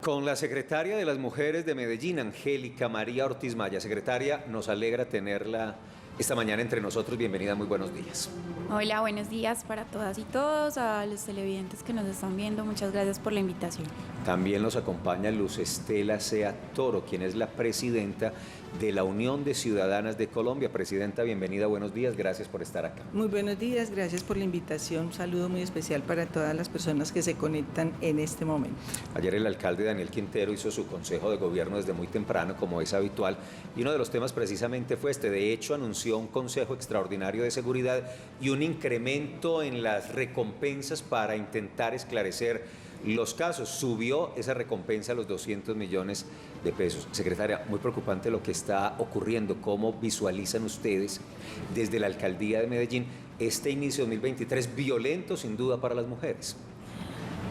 Con la secretaria de las Mujeres de Medellín, Angélica María Ortiz Maya. Secretaria, nos alegra tenerla esta mañana entre nosotros. Bienvenida, muy buenos días. Hola, buenos días para todas y todos, a los televidentes que nos están viendo, muchas gracias por la invitación. También nos acompaña Luz Estela Sea Toro, quien es la presidenta de la Unión de Ciudadanas de Colombia. Presidenta, bienvenida, buenos días, gracias por estar acá. Muy buenos días, gracias por la invitación, un saludo muy especial para todas las personas que se conectan en este momento. Ayer el alcalde Daniel Quintero hizo su consejo de gobierno desde muy temprano, como es habitual, y uno de los temas precisamente fue este. De hecho, anunció un consejo extraordinario de seguridad y un incremento en las recompensas para intentar esclarecer los casos. Subió esa recompensa a los 200 millones de pesos. Secretaria, muy preocupante lo que está ocurriendo. ¿Cómo visualizan ustedes desde la alcaldía de Medellín este inicio de 2023 violento sin duda para las mujeres?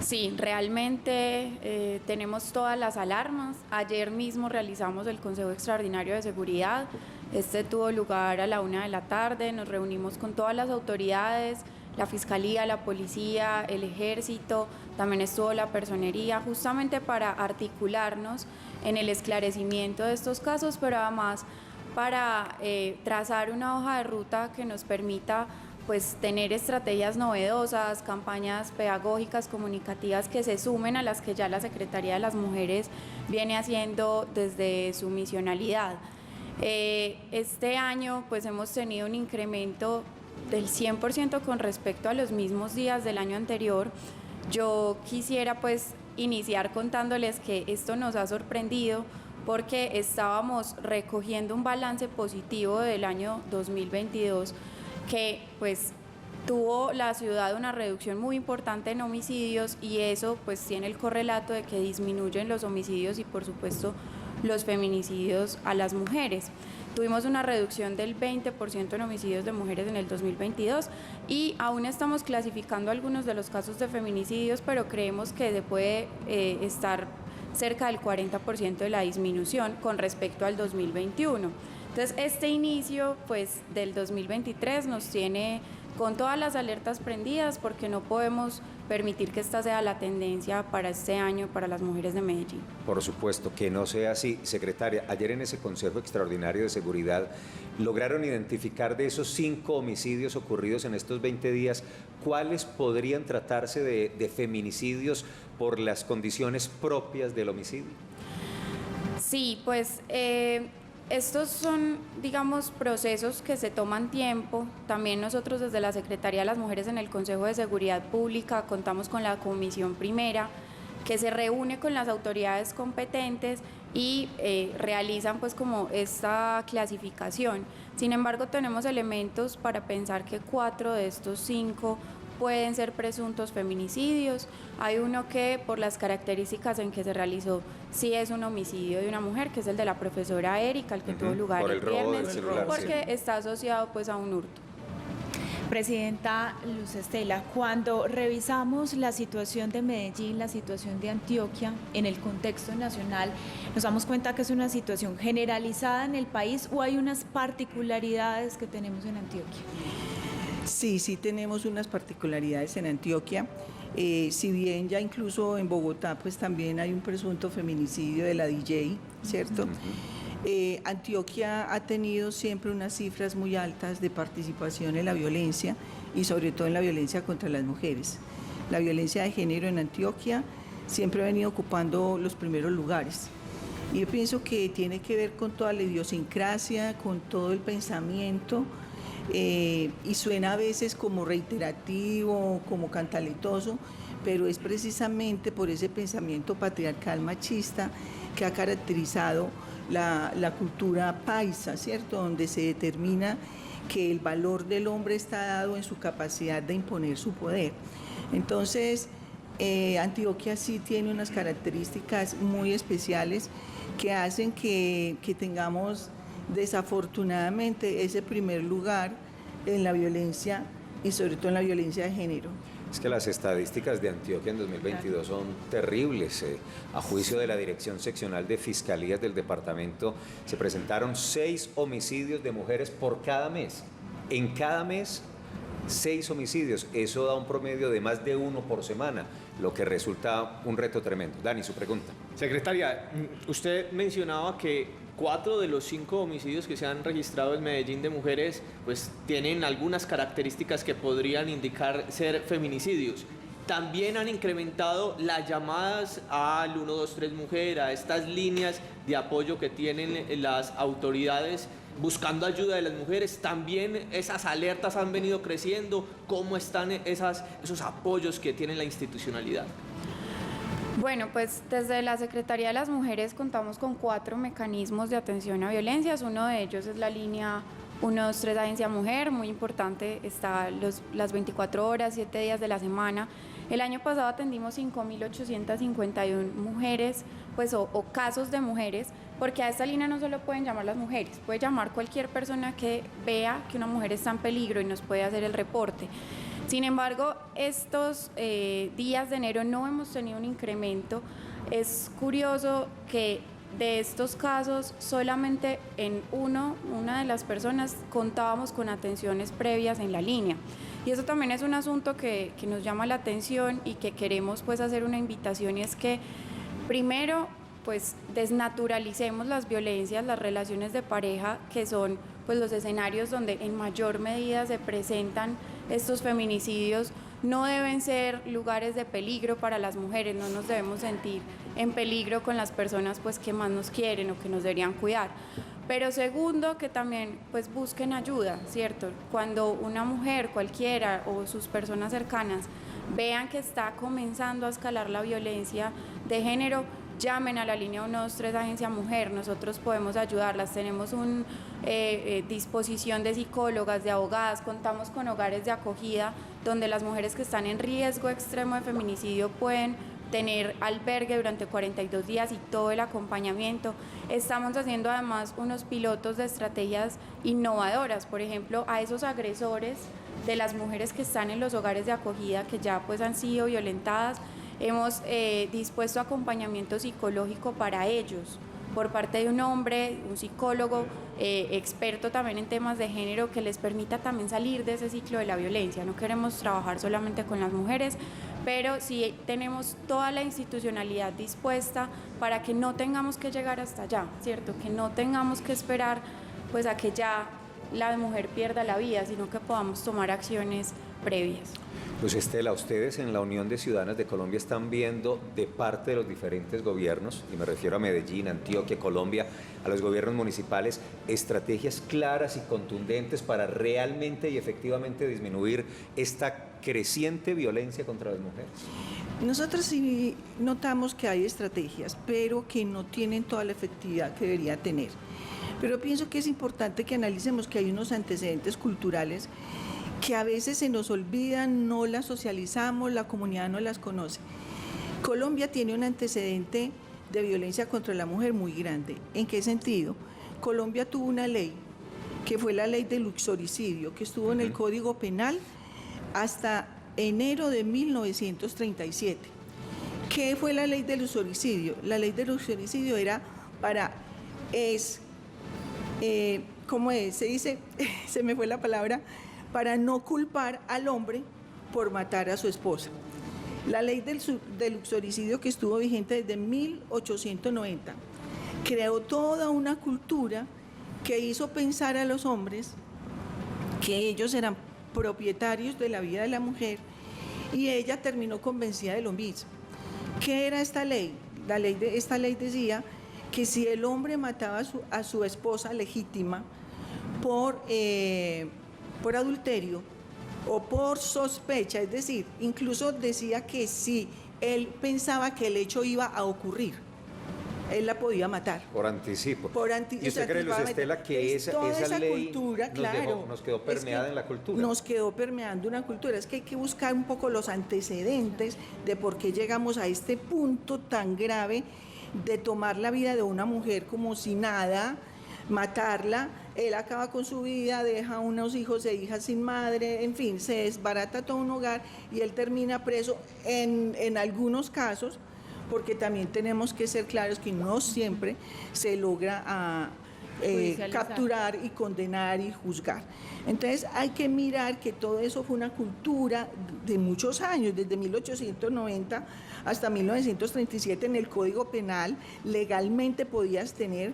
Sí, realmente tenemos todas las alarmas. Ayer mismo realizamos el Consejo Extraordinario de Seguridad. Este tuvo lugar a la 1 de la tarde. Nos reunimos con todas las autoridades, la Fiscalía, la Policía, el Ejército, también estuvo la Personería, justamente para articularnos en el esclarecimiento de estos casos, pero además para trazar una hoja de ruta que nos permita pues tener estrategias novedosas, campañas pedagógicas, comunicativas que se sumen a las que ya la Secretaría de las Mujeres viene haciendo desde su misionalidad. Este año pues hemos tenido un incremento del 100% con respecto a los mismos días del año anterior. Yo quisiera pues iniciar contándoles que esto nos ha sorprendido porque estábamos recogiendo un balance positivo del año 2022 que pues tuvo la ciudad una reducción muy importante en homicidios y eso pues tiene el correlato de que disminuyen los homicidios y por supuesto los feminicidios a las mujeres. Tuvimos una reducción del 20% en homicidios de mujeres en el 2022 y aún estamos clasificando algunos de los casos de feminicidios, pero creemos que se puede estar cerca del 40% de la disminución con respecto al 2021. Entonces, este inicio pues, del 2023 nos tiene con todas las alertas prendidas porque no podemos permitir que esta sea la tendencia para este año para las mujeres de Medellín. Por supuesto, que no sea así. Secretaria, ayer en ese Consejo Extraordinario de Seguridad lograron identificar de esos 5 homicidios ocurridos en estos 20 días, ¿cuáles podrían tratarse de feminicidios por las condiciones propias del homicidio? Sí, pues estos son, digamos, procesos que se toman tiempo. También nosotros desde la Secretaría de las Mujeres en el Consejo de Seguridad Pública contamos con la Comisión Primera, que se reúne con las autoridades competentes y realizan pues como esta clasificación. Sin embargo, tenemos elementos para pensar que 4 de estos 5 pueden ser presuntos feminicidios. Hay uno que por las características en que se realizó sí es un homicidio de una mujer, que es el de la profesora Erika, el que tuvo lugar el viernes, porque está asociado pues a un hurto. Presidenta Luz Estela, cuando revisamos la situación de Medellín, la situación de Antioquia en el contexto nacional, nos damos cuenta que es una situación generalizada en el país o hay unas particularidades que tenemos en Antioquia. Sí tenemos unas particularidades en Antioquia, si bien ya incluso en Bogotá pues también hay un presunto feminicidio de la DJ, ¿cierto? Antioquia ha tenido siempre unas cifras muy altas de participación en la violencia y sobre todo en la violencia contra las mujeres. La violencia de género en Antioquia siempre ha venido ocupando los primeros lugares. Y yo pienso que tiene que ver con toda la idiosincrasia, con todo el pensamiento, y suena a veces como reiterativo, como cantaletoso, pero es precisamente por ese pensamiento patriarcal machista que ha caracterizado la cultura paisa, ¿cierto? Donde se determina que el valor del hombre está dado en su capacidad de imponer su poder. Entonces, Antioquia sí tiene unas características muy especiales que hacen que tengamos desafortunadamente ese primer lugar en la violencia y sobre todo en la violencia de género. Es que las estadísticas de Antioquia en 2022 son terribles. A juicio de la Dirección Seccional de Fiscalías del departamento, se presentaron 6 homicidios de mujeres por cada mes. En cada mes 6 homicidios, eso da un promedio de más de 1 por semana. lo que resulta un reto tremendo. Dani, su pregunta. Secretaria, usted mencionaba que 4 de los 5 homicidios que se han registrado en Medellín de mujeres pues tienen algunas características que podrían indicar ser feminicidios. También han incrementado las llamadas al 123 Mujer, a estas líneas de apoyo que tienen las autoridades buscando ayuda de las mujeres. También esas alertas han venido creciendo. ¿Cómo están esos apoyos que tiene la institucionalidad? Bueno, pues desde la Secretaría de las Mujeres contamos con 4 mecanismos de atención a violencias. Uno de ellos es la línea 123 Agencia Mujer, muy importante, está las 24 horas, 7 días de la semana. El año pasado atendimos 5.851 mujeres, pues, o casos de mujeres, porque a esta línea no solo pueden llamar las mujeres, puede llamar cualquier persona que vea que una mujer está en peligro y nos puede hacer el reporte. Sin embargo, estos días de enero no hemos tenido un incremento. Es curioso que de estos casos solamente en una de las personas contábamos con atenciones previas en la línea. Y eso también es un asunto que nos llama la atención y que queremos pues hacer una invitación, y es que primero pues desnaturalicemos las violencias, las relaciones de pareja, que son pues los escenarios donde en mayor medida se presentan estos feminicidios. No deben ser lugares de peligro para las mujeres, no nos debemos sentir en peligro con las personas pues que más nos quieren o que nos deberían cuidar. Pero segundo, que también pues busquen ayuda, ¿cierto? Cuando una mujer cualquiera o sus personas cercanas vean que está comenzando a escalar la violencia de género, llamen a la línea 123 Agencia Mujer, nosotros podemos ayudarlas, tenemos una disposición de psicólogas, de abogadas, contamos con hogares de acogida donde las mujeres que están en riesgo extremo de feminicidio pueden tener albergue durante 42 días y todo el acompañamiento. Estamos haciendo además unos pilotos de estrategias innovadoras, por ejemplo, a esos agresores de las mujeres que están en los hogares de acogida, que ya pues han sido violentadas. Hemos dispuesto acompañamiento psicológico para ellos por parte de un hombre, un psicólogo experto también en temas de género, que les permita también salir de ese ciclo de la violencia. No queremos trabajar solamente con las mujeres, pero sí tenemos toda la institucionalidad dispuesta para que no tengamos que llegar hasta allá, ¿cierto? Que no tengamos que esperar pues a que ya la mujer pierda la vida, sino que podamos tomar acciones previas. Pues Estela, ustedes en la Unión de Ciudadanas de Colombia están viendo de parte de los diferentes gobiernos, y me refiero a Medellín, Antioquia, Colombia, a los gobiernos municipales, estrategias claras y contundentes para realmente y efectivamente disminuir esta creciente violencia contra las mujeres. Nosotros sí notamos que hay estrategias, pero que no tienen toda la efectividad que debería tener. Pero pienso que es importante que analicemos que hay unos antecedentes culturales que a veces se nos olvidan, no las socializamos, la comunidad no las conoce. Colombia tiene un antecedente de violencia contra la mujer muy grande. ¿En qué sentido? Colombia tuvo una ley, que fue la ley del luxoricidio, que estuvo en el Código Penal hasta enero de 1937. ¿Qué fue la ley del luxoricidio? La ley del luxoricidio era para, ¿cómo es? Se dice, se me fue la palabra, para no culpar al hombre por matar a su esposa. La ley del luxoricidio, que estuvo vigente desde 1890, creó toda una cultura que hizo pensar a los hombres que ellos eran propietarios de la vida de la mujer, y ella terminó convencida de lo mismo. ¿Qué era esta ley? Esta ley decía que si el hombre mataba a su esposa legítima por adulterio o por sospecha, es decir, incluso decía que si él pensaba que el hecho iba a ocurrir, él la podía matar. Por anticipo. ¿Y usted o sea, cree, Luz Estela, que esa ley cultura, nos quedó permeada en la cultura? Nos quedó permeando una cultura. Es que hay que buscar un poco los antecedentes de por qué llegamos a este punto tan grave de tomar la vida de una mujer como si nada, matarla. Él acaba con su vida, deja unos hijos e hijas sin madre, en fin, se desbarata todo un hogar y él termina preso en algunos casos, porque también tenemos que ser claros que no siempre se logra capturar y condenar y juzgar. Entonces hay que mirar que todo eso fue una cultura de muchos años, desde 1890 hasta 1937 en el Código Penal legalmente podías tener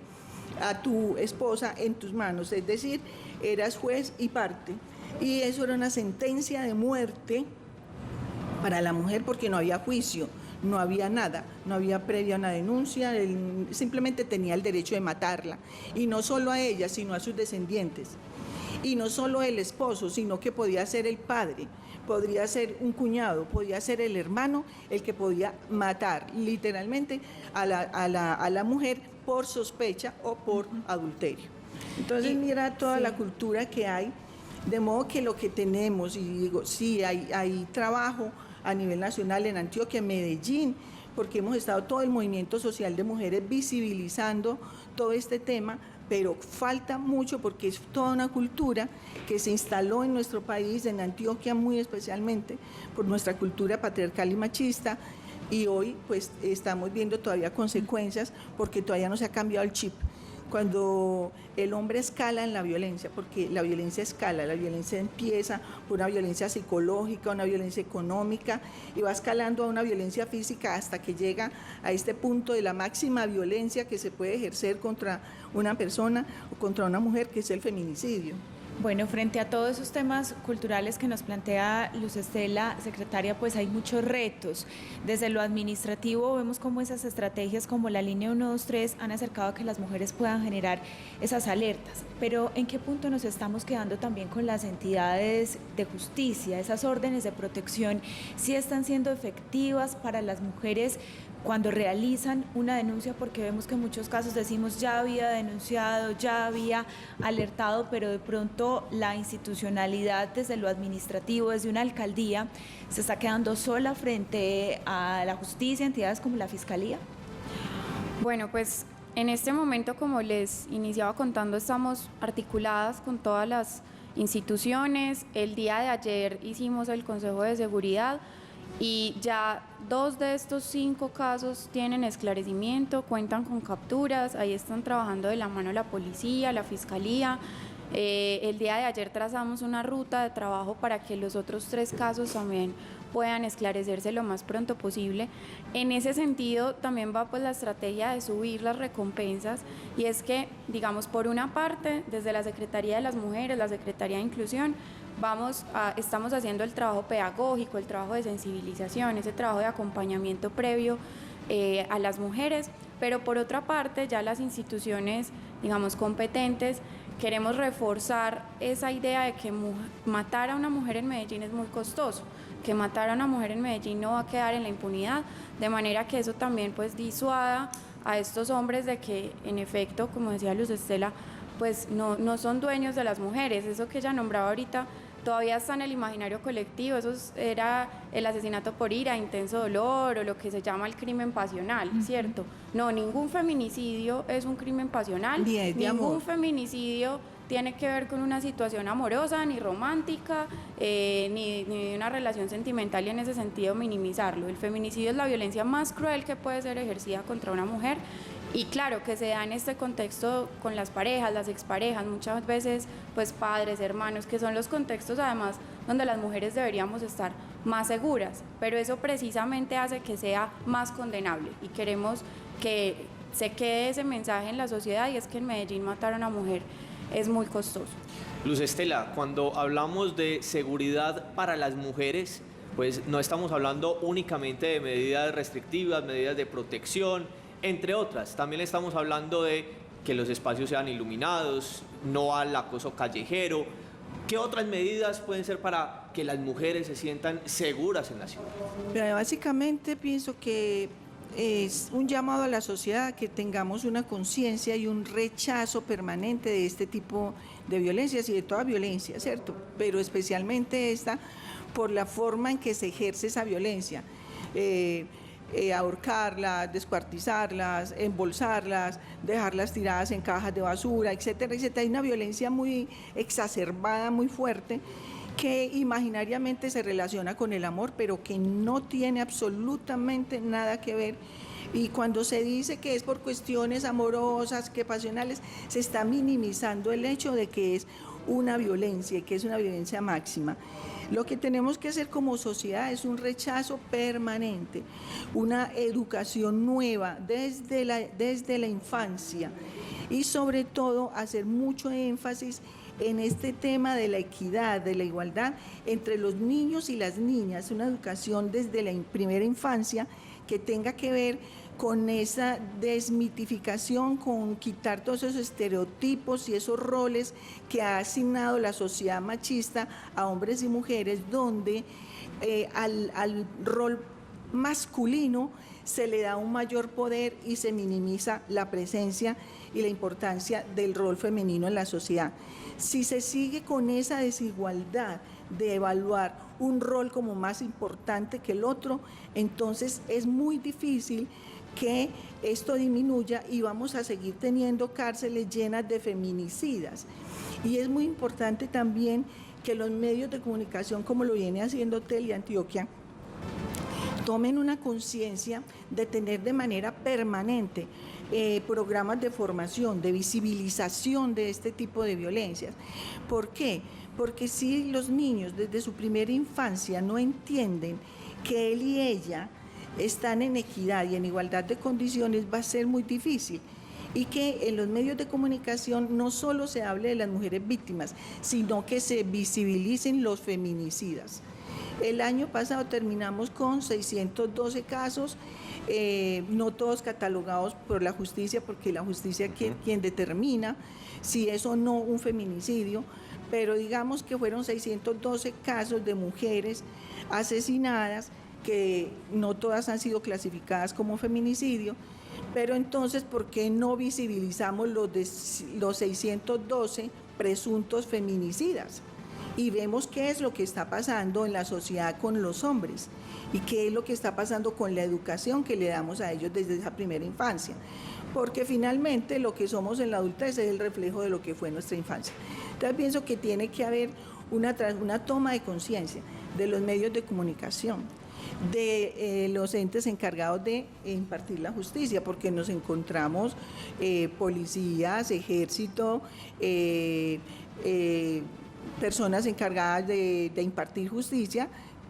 a tu esposa en tus manos, es decir, eras juez y parte, y eso era una sentencia de muerte para la mujer porque no había juicio, no había nada, no había previa una denuncia, él simplemente tenía el derecho de matarla, y no solo a ella, sino a sus descendientes, y no solo el esposo, sino que podía ser el padre, podría ser un cuñado, podía ser el hermano el que podía matar literalmente a la mujer por sospecha o por adulterio. Entonces mira toda la cultura que hay, de modo que lo que tenemos, y digo, sí, hay trabajo a nivel nacional en Antioquia, en Medellín, porque hemos estado todo el movimiento social de mujeres visibilizando todo este tema, pero falta mucho porque es toda una cultura que se instaló en nuestro país, en Antioquia muy especialmente, por nuestra cultura patriarcal y machista, y hoy pues estamos viendo todavía consecuencias porque todavía no se ha cambiado el chip. Cuando el hombre escala en la violencia, porque la violencia escala, la violencia empieza por una violencia psicológica, una violencia económica, y va escalando a una violencia física hasta que llega a este punto de la máxima violencia que se puede ejercer contra una persona o contra una mujer, que es el feminicidio. Bueno, frente a todos esos temas culturales que nos plantea Luz Estela, secretaria, pues hay muchos retos. Desde lo administrativo vemos cómo esas estrategias como la línea 123 han acercado a que las mujeres puedan generar esas alertas. Pero ¿en qué punto nos estamos quedando también con las entidades de justicia? Esas órdenes de protección, ¿sí están siendo efectivas para las mujeres cuando realizan una denuncia? Porque vemos que en muchos casos decimos ya había denunciado, ya había alertado, pero de pronto la institucionalidad desde lo administrativo, desde una alcaldía, se está quedando sola frente a la justicia, entidades como la Fiscalía. Bueno, pues en este momento, como les iniciaba contando, estamos articuladas con todas las instituciones. El día de ayer hicimos el Consejo de Seguridad y ya 2 de estos 5 casos tienen esclarecimiento, cuentan con capturas, ahí están trabajando de la mano la policía, la fiscalía. El día de ayer trazamos una ruta de trabajo para que los otros 3 casos también puedan esclarecerse lo más pronto posible. En ese sentido también va pues la estrategia de subir las recompensas, y es que, digamos, por una parte, desde la Secretaría de las Mujeres, la Secretaría de Inclusión, estamos haciendo el trabajo pedagógico, el trabajo de sensibilización, ese trabajo de acompañamiento previo a las mujeres, pero por otra parte ya las instituciones, digamos, competentes, queremos reforzar esa idea de que matar a una mujer en Medellín es muy costoso, que matar a una mujer en Medellín no va a quedar en la impunidad, de manera que eso también pues disuada a estos hombres de que en efecto, como decía Luz Estela, pues no son dueños de las mujeres. Eso que ella nombraba ahorita todavía está en el imaginario colectivo, eso era el asesinato por ira, intenso dolor, o lo que se llama el crimen pasional, ¿cierto? No, ningún feminicidio es un crimen pasional, ningún feminicidio tiene que ver con una situación amorosa, ni romántica, ni una relación sentimental, y en ese sentido minimizarlo. El feminicidio es la violencia más cruel que puede ser ejercida contra una mujer, y claro que se da en este contexto con las parejas, las exparejas, muchas veces pues padres, hermanos, que son los contextos además donde las mujeres deberíamos estar más seguras, pero eso precisamente hace que sea más condenable, y queremos que se quede ese mensaje en la sociedad, y es que en Medellín matar a una mujer es muy costoso. Luz Estela, cuando hablamos de seguridad para las mujeres, pues no estamos hablando únicamente de medidas restrictivas, medidas de protección, entre otras. También estamos hablando de que los espacios sean iluminados, no al acoso callejero. ¿Qué otras medidas pueden ser para que las mujeres se sientan seguras en la ciudad? Pero básicamente pienso que es un llamado a la sociedad a que tengamos una conciencia y un rechazo permanente de este tipo de violencias y de toda violencia, ¿cierto? Pero especialmente esta, por la forma en que se ejerce esa violencia. Ahorcarlas, descuartizarlas, embolsarlas, dejarlas tiradas en cajas de basura, etcétera, etcétera. Hay una violencia muy exacerbada, muy fuerte, que imaginariamente se relaciona con el amor, pero que no tiene absolutamente nada que ver Y cuando se dice que es por cuestiones amorosas, que pasionales, se está minimizando el hecho de que es una violencia y que es una violencia máxima. Lo que tenemos que hacer como sociedad es un rechazo permanente, una educación nueva desde la infancia y sobre todo hacer mucho énfasis en este tema de la equidad, de la igualdad entre los niños y las niñas, una educación desde la primera infancia que tenga que ver con esa desmitificación, con quitar todos esos estereotipos y esos roles que ha asignado la sociedad machista a hombres y mujeres, donde al rol masculino se le da un mayor poder y se minimiza la presencia y la importancia del rol femenino en la sociedad. Si se sigue con esa desigualdad de evaluar un rol como más importante que el otro, entonces es muy difícil que esto disminuya y vamos a seguir teniendo cárceles llenas de feminicidas. Y es muy importante también que los medios de comunicación, como lo viene haciendo Teleantioquia, tomen una conciencia de tener de manera permanente programas de formación, de visibilización de este tipo de violencias. ¿Por qué? Porque si los niños desde su primera infancia no entienden que él y ella están en equidad y en igualdad de condiciones, va a ser muy difícil. Y que en los medios de comunicación no solo se hable de las mujeres víctimas, sino que se visibilicen los feminicidas. El año pasado terminamos con 612 casos, no todos catalogados por la justicia, porque la justicia es quien determina si es o no un feminicidio, pero digamos que fueron 612 casos de mujeres asesinadas, que no todas han sido clasificadas como feminicidio, pero entonces, ¿por qué no visibilizamos los 612 presuntos feminicidas? Y vemos qué es lo que está pasando en la sociedad con los hombres y qué es lo que está pasando con la educación que le damos a ellos desde esa primera infancia. Porque finalmente lo que somos en la adultez es el reflejo de lo que fue nuestra infancia. Entonces pienso que tiene que haber una toma de conciencia de los medios de comunicación, de los entes encargados de impartir la justicia, porque nos encontramos policías, ejército, personas encargadas de impartir justicia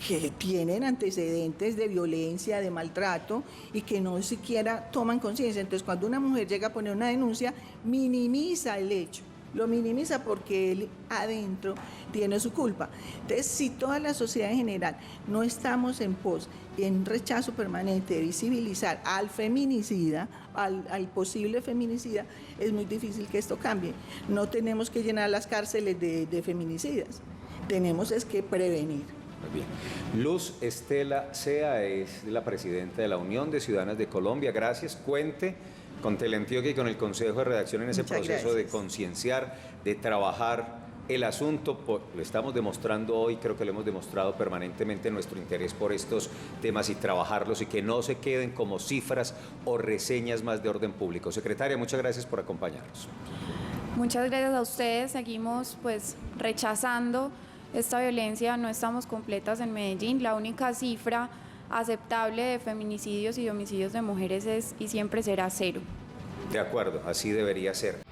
que tienen antecedentes de violencia, de maltrato y que no siquiera toman conciencia. Entonces, cuando una mujer llega a poner una denuncia, minimiza el hecho, lo minimiza porque él adentro tiene su culpa. Entonces, si toda la sociedad en general no estamos en pos, en rechazo permanente de visibilizar al feminicida, al posible feminicida, es muy difícil que esto cambie. No tenemos que llenar las cárceles de feminicidas, tenemos es que prevenir. Muy bien. Luz Estela Sea es la presidenta de la Unión de Ciudadanas de Colombia. Gracias. Cuente con Teleantioquia y con el Consejo de Redacción en ese proceso de concienciar, de trabajar el asunto. Lo estamos demostrando hoy, creo que lo hemos demostrado permanentemente, nuestro interés por estos temas y trabajarlos y que no se queden como cifras o reseñas más de orden público. Secretaria, muchas gracias por acompañarnos. Muchas gracias a ustedes. Seguimos rechazando esta violencia. No estamos completas en Medellín. La única cifra aceptable de feminicidios y de homicidios de mujeres es y siempre será 0. De acuerdo, así debería ser.